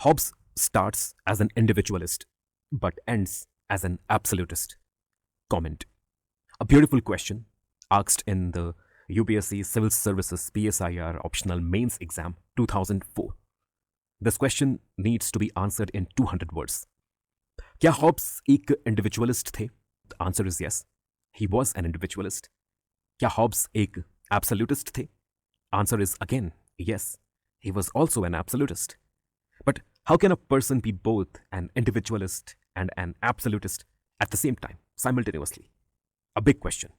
Hobbes starts as an individualist but ends as an absolutist. Comment. A beautiful question asked in the UPSC Civil Services PSIR Optional Mains Exam 2004. This question needs to be answered in 200 words. क्या Hobbs एक individualist थे? The answer is yes. He was an individualist. क्या Hobbs एक absolutist थे? Answer is again yes. He was also an absolutist. But how can a person be both an individualist and an absolutist at the same time, simultaneously? A big question.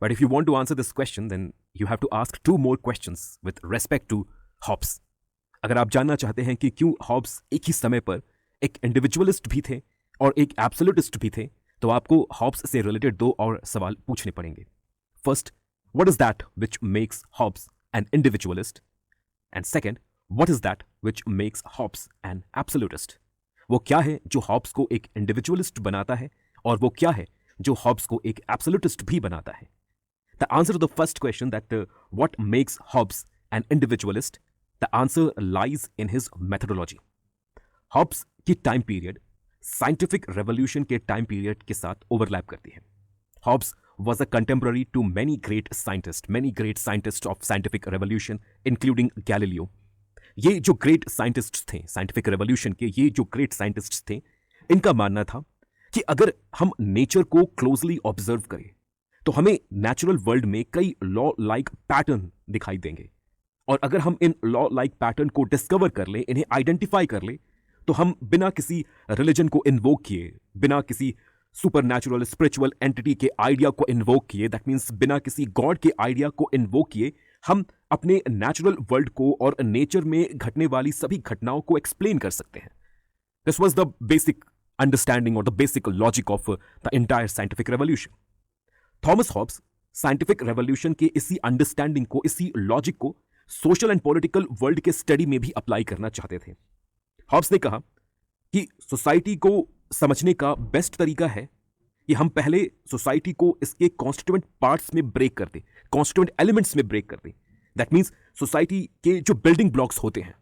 But if you want to answer this question, then you have to ask two more questions with respect to Hobbes. अगर आप जानना चाहते हैं कि क्यों Hobbs एक ही समय पर एक इंडिविजुअलिस्ट भी थे और एक एब्सोल्यूटिस्ट भी थे, तो आपको हॉब्स से रिलेटेड दो और सवाल पूछने पड़ेंगे. First, what is that which makes Hobbes an individualist? And second, what is that which makes Hobbes an absolutist? वो क्या है जो हॉब्स को एक इंडिविजुअलिस्ट बनाता है और वो क्या है जो हॉब्स को एक एब्सोल्यूटिस्ट भी बनाता है? The answer to the first question, that what makes Hobbes an individualist, the answer lies in his methodology. Hobbes की टाइम पीरियड साइंटिफिक रेवोल्यूशन के टाइम पीरियड के साथ ओवरलैप करती है. Hobbes was a contemporary to many great scientists of scientific revolution, including Galileo. ये जो great scientists थे scientific revolution के, ये जो ग्रेट साइंटिस्ट्स थे, इनका मानना था कि अगर हम नेचर को क्लोजली ऑब्जर्व करें तो हमें नेचुरल वर्ल्ड में कई लॉ लाइक पैटर्न दिखाई देंगे, और अगर हम इन लॉ लाइक पैटर्न को डिस्कवर कर लें, इन्हें आइडेंटिफाई कर लें, तो हम बिना किसी रिलीजन को इन्वोक किए, बिना किसी सुपर नेचुरल स्पिरिचुअल एंटिटी के आइडिया को इन्वोक किए, दैट मीन्स बिना किसी गॉड के आइडिया को इन्वोक किए, हम अपने नेचुरल वर्ल्ड को और नेचर में घटने वाली सभी घटनाओं को एक्सप्लेन कर सकते हैं. This was the basic understanding और the basic logic of the entire scientific revolution. Thomas Hobbes scientific revolution के इसी अंडरस्टैंडिंग को, इसी लॉजिक को सोशल एंड पॉलिटिकल वर्ल्ड के स्टडी में भी अप्लाई करना चाहते थे. हॉब्स ने कहा कि सोसाइटी को समझने का बेस्ट तरीका है कि हम पहले सोसाइटी को इसके कॉन्स्टिट्यूएंट पार्ट्स में ब्रेक कर दें, कॉन्स्टिट्यूएंट एलिमेंट्स में ब्रेक कर दें. दैट मीन्स सोसाइटी के जो बिल्डिंग ब्लॉक्स होते हैं,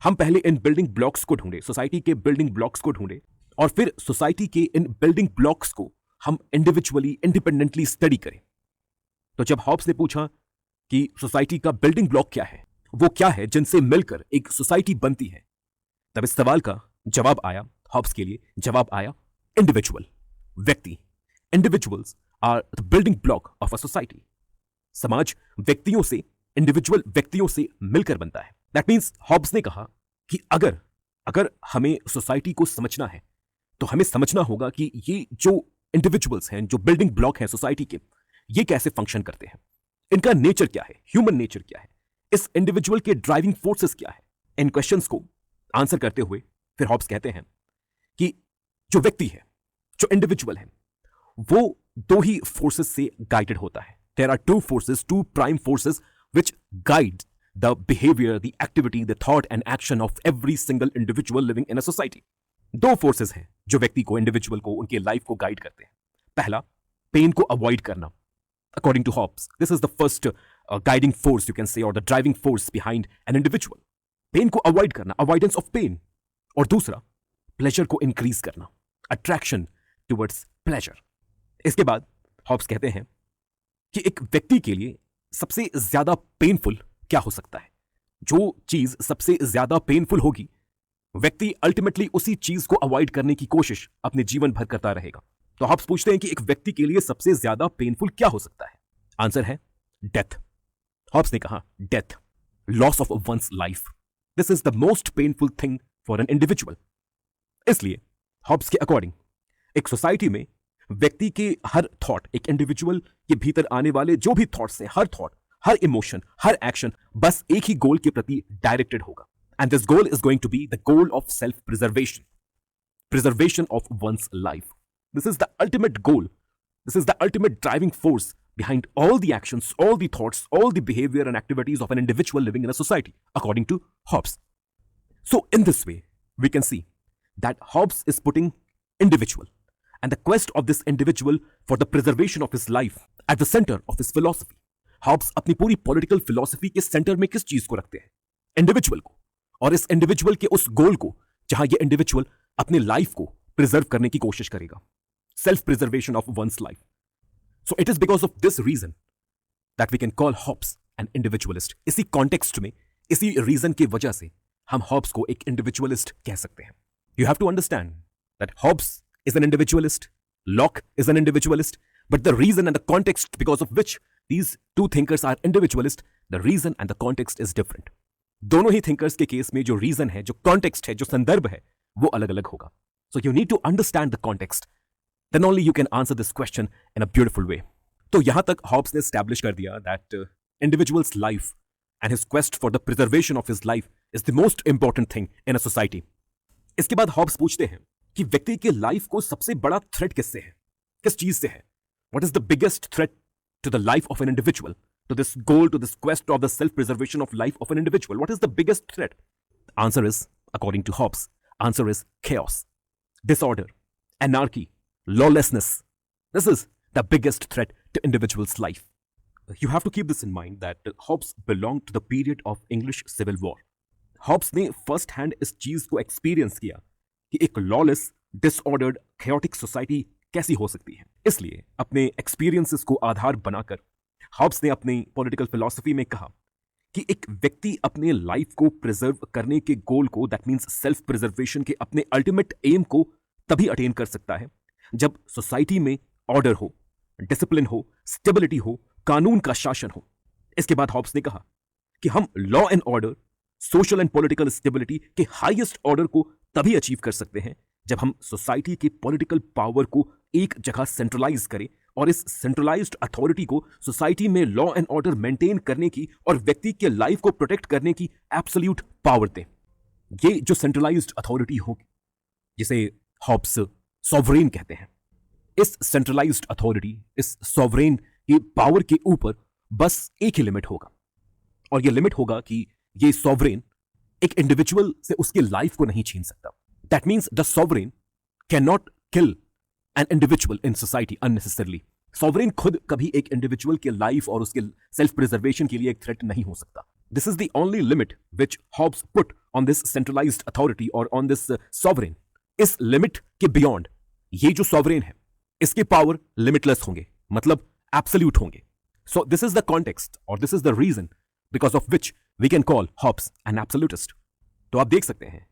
हम पहले इन बिल्डिंग ब्लॉक्स को ढूंढें, सोसाइटी के बिल्डिंग ब्लॉक्स को ढूंढें, और फिर सोसाइटी के इन बिल्डिंग ब्लॉक्स को हम इंडिविजुअली, इंडिपेंडेंटली स्टडी करें. तो जब हॉब्स ने पूछा कि सोसाइटी का बिल्डिंग ब्लॉक क्या है, वो क्या है जिनसे मिलकर एक सोसाइटी बनती है, तब इस सवाल का जवाब आया. हॉब्स के लिए जवाब आया इंडिविजुअल, व्यक्ति. Individuals are the building block of a society. समाज व्यक्तियों से, इंडिविजुअल व्यक्तियों से मिलकर बनता है. दैट मीन्स हॉब्स ने कहा कि अगर हमें सोसाइटी को समझना है तो हमें समझना होगा कि ये जो इंडिविजुअल्स हैं, जो बिल्डिंग ब्लॉक हैं सोसाइटी के, ये कैसे फंक्शन करते हैं, इनका नेचर क्या है, ह्यूमन नेचर क्या है, इस इंडिविजुअल के ड्राइविंग फोर्सेस क्या है. इन क्वेश्चंस को आंसर करते हुए फिर हॉब्स कहते हैं कि जो व्यक्ति है, जो इंडिविजुअल है, वो दो ही फोर्सेस से गाइडेड होता है. There are two forces, two prime forces which guide the behavior, the activity, the thought and action of every single individual living in a society. दो फोर्सेस हैं जो व्यक्ति को, इंडिविजुअल को, उनके लाइफ को गाइड करते हैं. पहला, पेन को अवॉइड करना. According to Hobbes, this is the first guiding force, you can say, और the driving force behind an individual. Pain को अवॉइड करना, अवॉइडेंस ऑफ पेन. और दूसरा, प्लेजर को इंक्रीज करना, अट्रैक्शन टुवर्ड्स प्लेजर. इसके बाद हॉब्स कहते हैं कि एक व्यक्ति के लिए सबसे ज्यादा पेनफुल क्या हो सकता है. जो चीज सबसे ज्यादा पेनफुल होगी, व्यक्ति अल्टीमेटली उसी चीज को अवॉइड करने की कोशिश अपने जीवन भर करता रहेगा. तो हॉब्स पूछते हैं कि एक व्यक्ति के लिए सबसे ज्यादा पेनफुल क्या हो सकता है. आंसर है डेथ. हॉब्स ने कहा death, loss of one's life. This is the most painful thing for an individual. इसलिए हॉब्स के अकॉर्डिंग एक सोसाइटी में व्यक्ति के हर थॉट, एक इंडिविजुअल के भीतर आने वाले जो भी थॉट्स हैं, हर थॉट, हर इमोशन, हर एक्शन बस एक ही गोल के प्रति डायरेक्टेड होगा. And this goal is going to be the goal of self preservation, preservation of one's life. This is the ultimate goal, this is the ultimate driving force behind all the actions, all the thoughts, all the behavior and activities of an individual living in a society, according to Hobbes. So in this way, we can see that Hobbes is putting individual and the quest of this individual for the preservation of his life at the center of his philosophy. Hobbes अपनी पूरी political philosophy के center में किस चीज को रखते हैं? Individual को. और इस individual के उस goal को जहां ये इंडिविजुअल अपने लाइफ को प्रिजर्व करने की कोशिश करेगा, self preservation of one's life. So it is because of this reason that we can call Hobbes an individualist. इसी कॉन्टेक्स्ट में, इसी रीजन की वजह से हम हॉब्स को एक इंडिविजुअलिस्ट कह सकते हैं. You have to understand that Hobbes is an individualist, Locke is an individualist, but the reason and the context because of which these two thinkers are individualist, the reason and the context is different. दोनों ही thinkers के case में जो reason है, जो context है, जो संदर्भ है, वो अलग अलग होगा. So you need to understand the context, then only you can answer this question in a beautiful way. तो यहां तक हॉब्स ने एस्टैब्लिश कर दिया that individual's life and his quest for the preservation of his life is the most important thing in a society. इसके बाद Hobbs पूछते हैं कि व्यक्ति के लाइफ को सबसे बड़ा थ्रेट किससे है, किस चीज से है? What is the biggest threat to the life of an individual, to this goal, to this quest of the self-preservation of life of an individual? What is the biggest threat? The answer is, according to Hobbes, answer is chaos, disorder, anarchy, lawlessness. This is the biggest threat to individual's life. You have to keep this in mind that Hobbes belonged to the period of English Civil War. Hobbes ने first hand इस चीज को experience किया कि एक lawless, disordered, chaotic society कैसी हो सकती है. इसलिए अपने एक्सपीरियंसेस को आधार बनाकर हॉब्स ने अपनी पॉलिटिकल फिलॉसफी में कहा कि एक व्यक्ति अपने लाइफ को प्रिजर्व करने के गोल को, दैट मींस सेल्फ प्रिजर्वेशन के अपने अल्टीमेट एम को तभी अटेन कर सकता है जब सोसाइटी में ऑर्डर हो, डिसिप्लिन हो, स्टेबिलिटी हो, कानून का शासन हो. इसके बाद हॉब्स ने कहा कि हम law and order, social and political stability के हाईएस्ट ऑर्डर को तभी अचीव कर सकते हैं जब हम सोसाइटी के पॉलिटिकल पावर को एक जगह सेंट्रलाइज करें और इस सेंट्रलाइज्ड अथॉरिटी को सोसाइटी में लॉ एंड ऑर्डर मेंटेन करने की और व्यक्ति के लाइफ को प्रोटेक्ट करने की एब्सोल्यूट पावर दें. ये जो सेंट्रलाइज्ड अथॉरिटी होगी, जिसे हॉब्स सॉवरेन कहते हैं, इस सेंट्रलाइज्ड अथॉरिटी, इस सॉवरेन की पावर के ऊपर बस एक ही लिमिट होगा, और यह लिमिट होगा कि ये सॉवरेन एक इंडिविजुअल से उसकी लाइफ को नहीं छीन सकता. That means the sovereign can not kill an individual in society unnecessarily. Sovereign खुद कभी एक इंडिविजुअल के लाइफ और उसके सेल्फ प्रिजर्वेशन के लिए एक थ्रेट नहीं हो सकता. This is the only limit which Hobbes put on this centralised authority और ऑन दिस सॉवरेन. इस लिमिट के बियॉन्ड ये जो सॉवरेन है, इसके पावर लिमिटलेस होंगे, मतलब एब्सोल्यूट होंगे. So this is the context और this is the reason because of which we can call Hobbes an absolutist. तो आप देख सकते हैं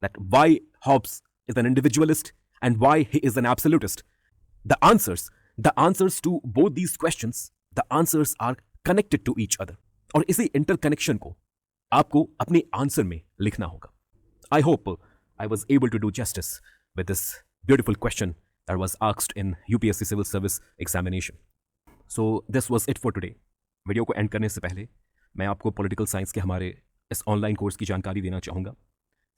that why Hobbes is an individualist and why he is an absolutist. The answers to both these questions, the answers are connected to each other. और इसी interconnection को आपको अपने आंसर में लिखना होगा. I hope I was able to do justice with this beautiful question that was asked in UPSC Civil Service examination. So this was it for today. Video को and करने से पहले मैं आपको पॉलिटिकल साइंस के हमारे इस ऑनलाइन कोर्स की जानकारी देना चाहूँगा.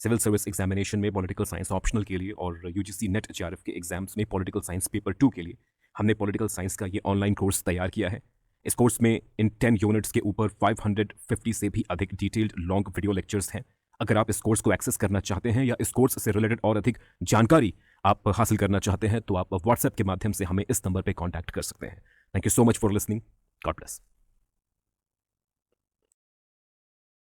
सिविल सर्विस एग्जामिनेशन में पॉलिटिकल साइंस ऑप्शनल के लिए और यूजीसी नेट जेआरएफ के एग्जाम्स में पॉलिटिकल साइंस पेपर 2 के लिए हमने पॉलिटिकल साइंस का ये ऑनलाइन कोर्स तैयार किया है. इस कोर्स में इन 10 यूनिट्स के ऊपर 550 से भी अधिक डिटेल्ड लॉन्ग वीडियो लेक्चर्स हैं. अगर आप इस कोर्स को एक्सेस करना चाहते हैं या इस कोर्स से रिलेटेड और अधिक जानकारी आप हासिल करना चाहते हैं तो आप व्हाट्सएप के माध्यम से हमें इस नंबर पर कॉन्टैक्ट कर सकते हैं. Thank you so much for listening. God bless.